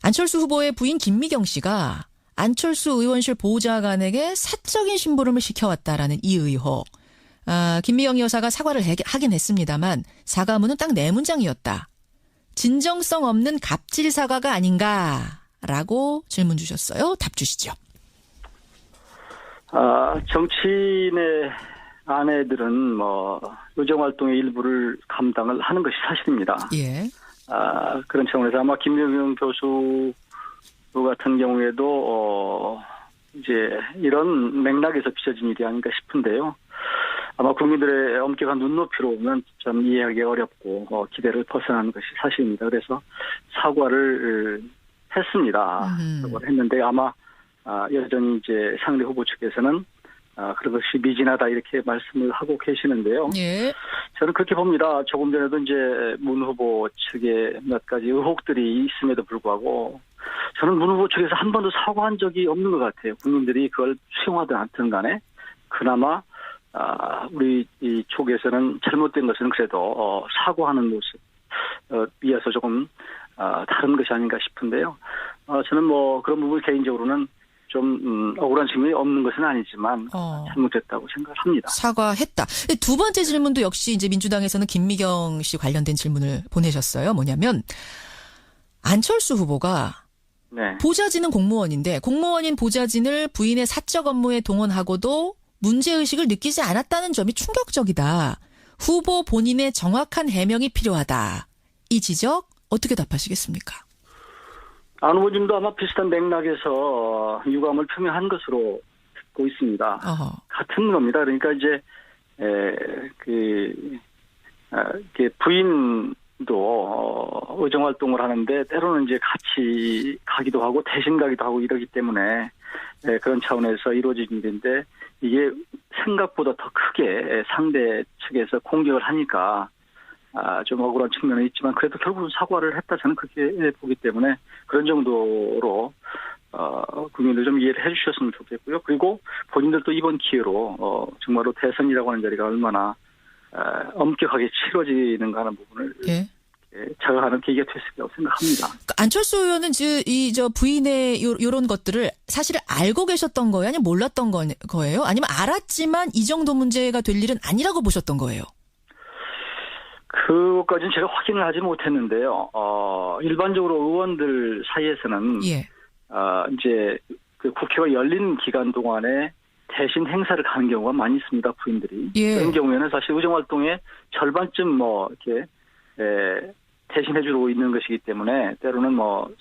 안철수 후보의 부인 김미경 씨가 안철수 의원실 보좌관에게 사적인 심부름을 시켜왔다라는 이 의혹. 김미경 여사가 사과를 하긴 했습니다만 사과문은 딱 4문장이었다. 진정성 없는 갑질 사과가 아닌가라고 질문 주셨어요. 답 주시죠. 정치인의 아내들은 의정활동의 일부를 감당을 하는 것이 사실입니다. 예. 그런 차원에서 아마 김미경 교수 같은 경우에도 이제 이런 맥락에서 비춰진 일이 아닌가 싶은데요. 아마 국민들의 엄격한 눈높이로 보면 좀 이해하기 어렵고 기대를 벗어나는 것이 사실입니다. 그래서 사과를 했습니다. 사과를 했는데 아마 여전히 이제 상대 후보 측에서는 그것이 미진하다 이렇게 말씀을 하고 계시는데요. 예. 저는 그렇게 봅니다. 조금 전에도 이제 문 후보 측에 몇 가지 의혹들이 있음에도 불구하고 저는 문 후보 측에서 한 번도 사과한 적이 없는 것 같아요. 국민들이 그걸 수용하든 않든 간에 그나마 우리 이 쪽에서는 잘못된 것은 그래도 사과하는 모습 비해서 조금 다른 것이 아닌가 싶은데요. 저는 그런 부분 개인적으로는 좀 억울한 측면이 없는 것은 아니지만 잘못됐다고 생각을 합니다. 사과했다. 두 번째 질문도 역시 이제 민주당에서는 김미경 씨 관련된 질문을 보내셨어요. 뭐냐면 안철수 후보가 네. 보좌진은 공무원인데 공무원인 보좌진을 부인의 사적 업무에 동원하고도 문제의식을 느끼지 않았다는 점이 충격적이다. 후보 본인의 정확한 해명이 필요하다. 이 지적 어떻게 답하시겠습니까? 안 후보님도 아마 비슷한 맥락에서 유감을 표명한 것으로 듣고 있습니다. 같은 겁니다. 그러니까 이제 부인도 의정활동을 하는데 때로는 이제 같이 가기도 하고 대신 가기도 하고 이러기 때문에 그런 차원에서 이루어진 일인데 이게 생각보다 더 크게 상대 측에서 공격을 하니까 좀 억울한 측면은 있지만 그래도 결국은 사과를 했다 저는 그렇게 보기 때문에 그런 정도로 국민들 좀 이해를 해주셨으면 좋겠고요. 그리고 본인들도 이번 기회로 정말로 대선이라고 하는 자리가 얼마나 엄격하게 치러지는가 하는 부분을 자각하는 계기가 됐을 거라고 생각합니다. 안철수 의원은 저 부인의 요런 것들을 사실을 알고 계셨던 거예요? 아니면 몰랐던 거예요? 아니면 알았지만 이 정도 문제가 될 일은 아니라고 보셨던 거예요? 그것까지는 제가 확인을 하지 못했는데요. 일반적으로 의원들 사이에서는 이제 그 국회가 열린 기간 동안에 대신 행사를 가는 경우가 많이 있습니다. 부인들이. 그런 경우에는 사실 의정활동의 절반쯤 이렇게 대신해주고 있는 것이기 때문에 때로는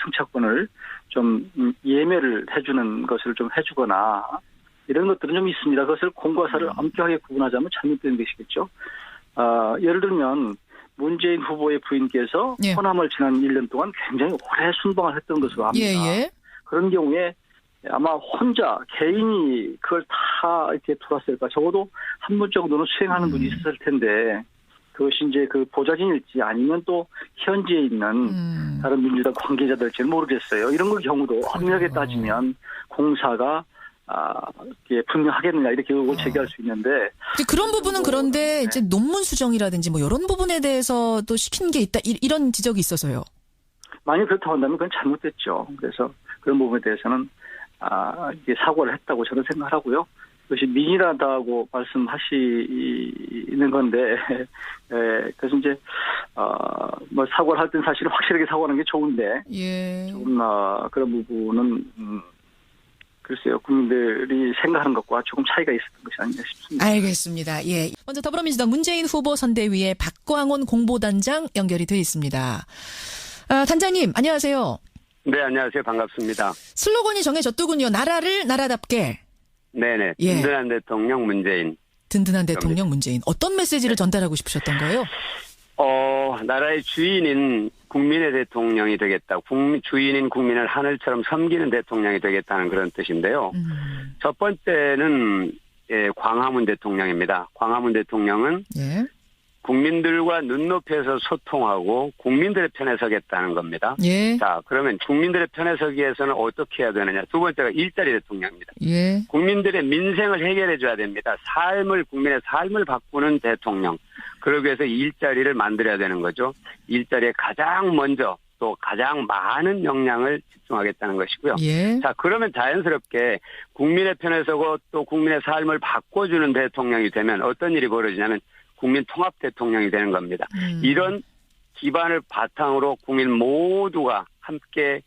승차권을 좀 예매를 해주는 것을 좀 해주거나 이런 것들은 좀 있습니다. 그것을 공과 사를 엄격하게 구분하자면 잘못된 것이겠죠. 예를 들면 문재인 후보의 부인께서 호남을 지난 1년 동안 굉장히 오래 순방을 했던 것으로 압니다. 그런 경우에 아마 혼자 개인이 그걸 다 이렇게 돌았을까. 적어도 한 분 정도는 수행하는 분이 있었을 텐데 그것이 이제 그 보좌진일지 아니면 또 현지에 있는 다른 민주당 관계자들일지는 모르겠어요. 이런 경우도 엄밀하게 따지면 공사가 분명하겠느냐 이렇게 의혹을 제기할 수 있는데 그런 부분은 그런데 이제 논문 수정이라든지 이런 부분에 대해서도 시킨 게 있다 이런 지적이 있어서요. 만약 그렇다고 한다면 그건 잘못됐죠. 그래서 그런 부분에 대해서는 이게 사과를 했다고 저는 생각하고요. 그것이 미진하다고 말씀하시는 건데 그래서 이제 사과를 할 때는 사실은 확실하게 사과하는 게 좋은데 조금 그런 부분은 글쎄요, 국민들이 생각하는 것과 조금 차이가 있었던 것이 아닌가 싶습니다. 알겠습니다. 먼저 더불어민주당 문재인 후보 선대위의 박광온 공보단장 연결이 되어 있습니다. 단장님, 안녕하세요. 네, 안녕하세요. 반갑습니다. 슬로건이 정해졌더군요. 나라를 나라답게. 네네. 든든한 대통령 문재인. 든든한 대통령 문재인. 어떤 메시지를 전달하고 싶으셨던 거예요? 나라의 주인인 국민의 대통령이 되겠다. 주인인 국민을 하늘처럼 섬기는 대통령이 되겠다는 그런 뜻인데요. 첫 번째는 광화문 대통령입니다. 광화문 대통령은 국민들과 눈높이에서 소통하고 국민들의 편에 서겠다는 겁니다. 자, 그러면 국민들의 편에 서기 위해서는 어떻게 해야 되느냐. 두 번째가 일자리 대통령입니다. 국민들의 민생을 해결해 줘야 됩니다. 국민의 삶을 바꾸는 대통령. 그러기 위해서 일자리를 만들어야 되는 거죠. 일자리에 가장 먼저 또 가장 많은 역량을 집중하겠다는 것이고요. 예. 자, 그러면 자연스럽게 국민의 편에 서고 또 국민의 삶을 바꿔주는 대통령이 되면 어떤 일이 벌어지냐면 국민 통합 대통령이 되는 겁니다. 이런 기반을 바탕으로 국민 모두가 함께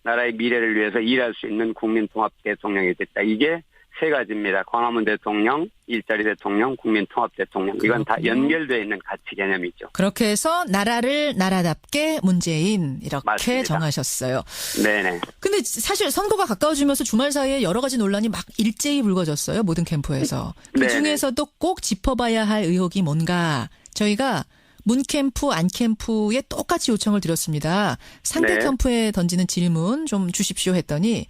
나라의 미래를 위해서 일할 수 있는 국민 통합 대통령이 됐다. 이게 세 가지입니다. 광화문 대통령, 일자리 대통령, 국민 통합 대통령. 이건 다 연결되어 있는 가치 개념이죠. 그렇게 해서 나라를 나라답게 문재인 이렇게 맞습니다. 정하셨어요. 네네. 근데 사실 선거가 가까워지면서 주말 사이에 여러 가지 논란이 막 일제히 불거졌어요. 모든 캠프에서. 그중에서도 꼭 짚어봐야 할 의혹이 뭔가 저희가 문 캠프, 안 캠프에 똑같이 요청을 드렸습니다. 상대 네. 캠프에 던지는 질문 좀 주십시오 했더니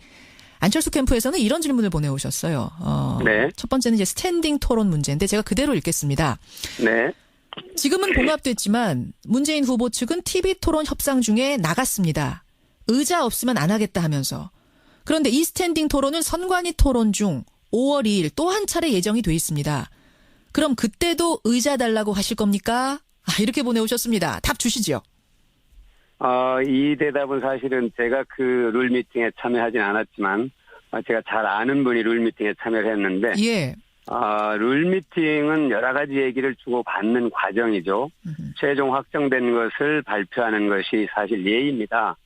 안철수 캠프에서는 이런 질문을 보내오셨어요. 네. 첫 번째는 이제 스탠딩 토론 문제인데 제가 그대로 읽겠습니다. 네. 지금은 봉합됐지만 문재인 후보 측은 TV 토론 협상 중에 나갔습니다. 의자 없으면 안 하겠다 하면서. 그런데 이 스탠딩 토론은 선관위 토론 중 5월 2일 또 한 차례 예정이 돼 있습니다. 그럼 그때도 의자 달라고 하실 겁니까? 이렇게 보내오셨습니다. 답 주시죠. 이 대답은 사실은 제가 그 룰미팅에 참여하진 않았지만 제가 잘 아는 분이 룰미팅에 참여를 했는데 예. 룰미팅은 여러 가지 얘기를 주고받는 과정이죠. 최종 확정된 것을 발표하는 것이 사실 예의입니다.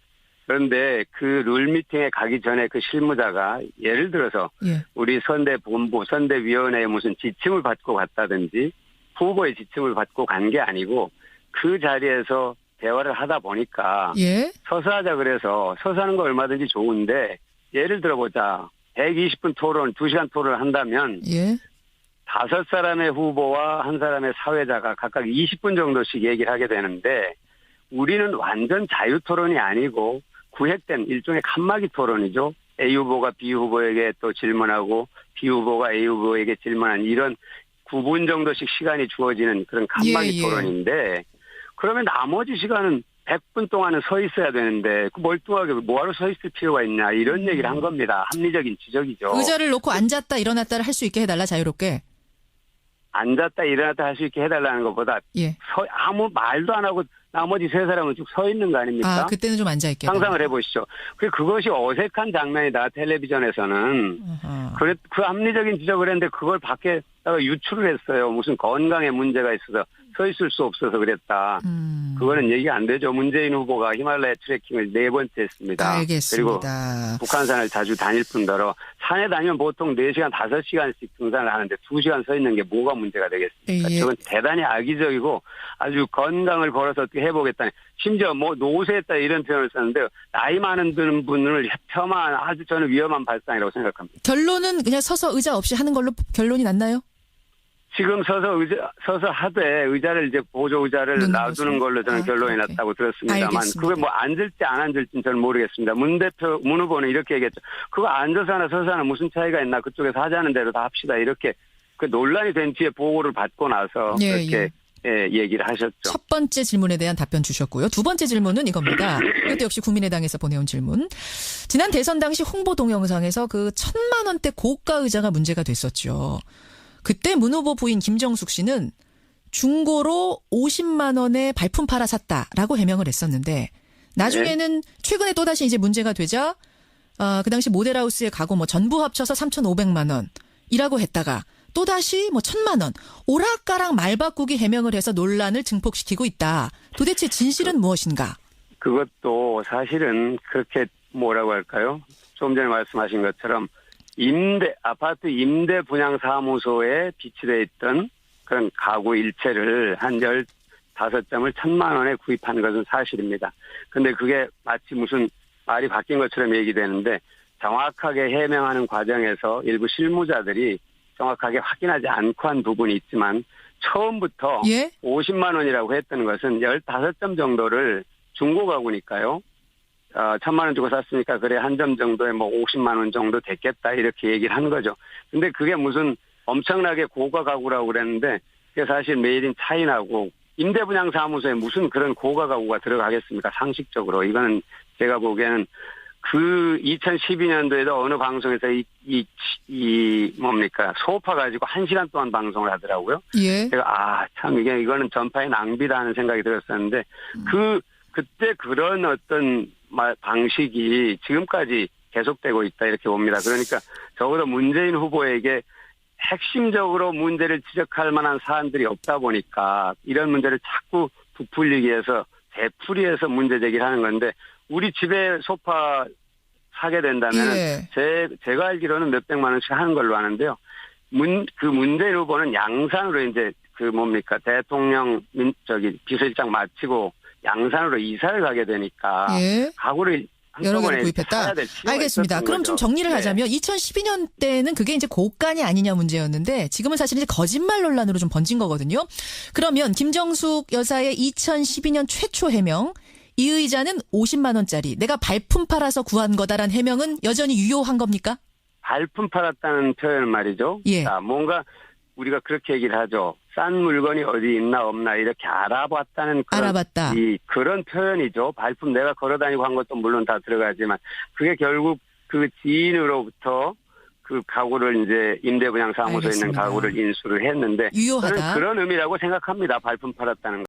그런데 그 룰미팅에 가기 전에 그 실무자가 예를 들어서 우리 선대본부, 선대위원회에 무슨 지침을 받고 갔다든지 후보의 지침을 받고 간 게 아니고 그 자리에서 대화를 하다 보니까 서서 하자 그래서 서서 하는 거 얼마든지 좋은데 예를 들어보자. 120분 토론, 2시간 토론을 한다면 5사람의 후보와 1사람의 사회자가 각각 20분 정도씩 얘기를 하게 되는데 우리는 완전 자유토론이 아니고 구획된 일종의 칸막이 토론이죠. A 후보가 B 후보에게 또 질문하고 B 후보가 A 후보에게 질문하는 이런 9분 정도씩 시간이 주어지는 그런 칸막이 토론인데 그러면 나머지 시간은 100분 동안은 서 있어야 되는데 그 멀뚱하게 뭐하러 서 있을 필요가 있냐 이런 얘기를 한 겁니다. 합리적인 지적이죠. 의자를 놓고 앉았다 일어났다를 할 수 있게 해달라 자유롭게. 앉았다 일어났다 할 수 있게 해달라는 것보다 아무 말도 안 하고 나머지 세 사람은 쭉 서 있는 거 아닙니까? 그때는 좀 앉아있게. 상상을 해보시죠. 그것이 어색한 장면이다. 텔레비전에서는. 그 합리적인 지적을 했는데 그걸 밖에다가 유출을 했어요. 무슨 건강에 문제가 있어서 서 있을 수 없어서 그랬다. 그거는 얘기가 안 되죠. 문재인 후보가 히말라야 트레킹을 4번째 했습니다. 알겠습니다. 그리고 북한산을 자주 다닐 뿐더러 산에 다니면 보통 4시간, 5시간씩 등산을 하는데 2시간 서 있는 게 뭐가 문제가 되겠습니까? 저건 대단히 악의적이고 아주 건강을 걸어서 어떻게 해보겠다니. 심지어 노쇠했다 이런 표현을 썼는데 나이 많은 분을 폄하한 아주 저는 위험한 발상이라고 생각합니다. 결론은 그냥 서서 의자 없이 하는 걸로 결론이 났나요? 지금 서서 하되 의자를 이제 보조 의자를 놔두는 걸로 저는 결론이 났다고 들었습니다만 알겠습니다. 그게 앉을지 안 앉을지는 저는 모르겠습니다. 문 후보는 이렇게 얘기했죠. 그거 앉아서 하나 서서 하나 무슨 차이가 있나 그쪽에서 하자는 대로 다 합시다. 이렇게 그 논란이 된 뒤에 보고를 받고 나서 그렇게 얘기를 하셨죠. 첫 번째 질문에 대한 답변 주셨고요. 두 번째 질문은 이겁니다. 이것도 역시 국민의당에서 보내온 질문. 지난 대선 당시 홍보 동영상에서 그 1,000만 원대 고가 의자가 문제가 됐었죠. 그때 문 후보 부인 김정숙 씨는 중고로 50만 원에 발품 팔아 샀다라고 해명을 했었는데 나중에는 최근에 또다시 이제 문제가 되자 그 당시 모델하우스의 가구 전부 합쳐서 3,500만 원이라고 했다가 또다시 1,000만 원 오락가락 말바꾸기 해명을 해서 논란을 증폭시키고 있다. 도대체 진실은 무엇인가? 그것도 사실은 그렇게 뭐라고 할까요? 좀 전에 말씀하신 것처럼 아파트 임대 분양 사무소에 비치되어 있던 그런 가구 일체를 한 15점을 1,000만 원에 구입한 것은 사실입니다. 근데 그게 마치 무슨 말이 바뀐 것처럼 얘기되는데 정확하게 해명하는 과정에서 일부 실무자들이 정확하게 확인하지 않고 한 부분이 있지만 처음부터 50만 원이라고 했던 것은 15점 정도를 중고 가구니까요. 1,000만 원 주고 샀으니까 그래 한 점 정도에 50만 원 정도 됐겠다 이렇게 얘기를 한 거죠. 근데 그게 무슨 엄청나게 고가 가구라고 그랬는데 그게 사실 메이드인 차이나고 임대분양 사무소에 무슨 그런 고가 가구가 들어가겠습니까? 상식적으로. 이거는 제가 보기에는 그 2012년도에도 어느 방송에서 소파 가지고 1시간 동안 방송을 하더라고요. 제가 참 이거는 전파의 낭비다 하는 생각이 들었었는데 그 그때 그런 어떤 방식이 지금까지 계속되고 있다 이렇게 봅니다. 그러니까 적어도 문재인 후보에게 핵심적으로 문제를 지적할 만한 사안들이 없다 보니까 이런 문제를 자꾸 부풀리기 위해서 되풀이해서 문제 제기를 하는 건데 우리 집에 소파 사게 된다면 예. 제가 알기로는 몇백만 원씩 하는 걸로 아는데요. 그 문재인 후보는 양산으로 이제 대통령 비서실장 마치고 양산으로 이사를 가게 되니까 예. 가구를 여러 개를 구입했다. 알겠습니다. 그럼 좀 정리를 하자면 2012년 때는 그게 이제 고간이 아니냐 문제였는데 지금은 사실 이제 거짓말 논란으로 좀 번진 거거든요. 그러면 김정숙 여사의 2012년 최초 해명, 이 의자는 50만 원짜리 내가 발품 팔아서 구한 거다라는 해명은 여전히 유효한 겁니까? 발품 팔았다는 표현 말이죠. 예. 자, 뭔가 우리가 그렇게 얘기를 하죠. 싼 물건이 어디 있나 없나 이렇게 알아봤다는 그런 표현이죠. 발품 내가 걸어다니고 한 것도 물론 다 들어가지만 그게 결국 그 지인으로부터 그 가구를 이제 임대분양 사무소에 있는 가구를 인수를 했는데 유효하다. 저는 그런 의미라고 생각합니다. 발품 팔았다는 거.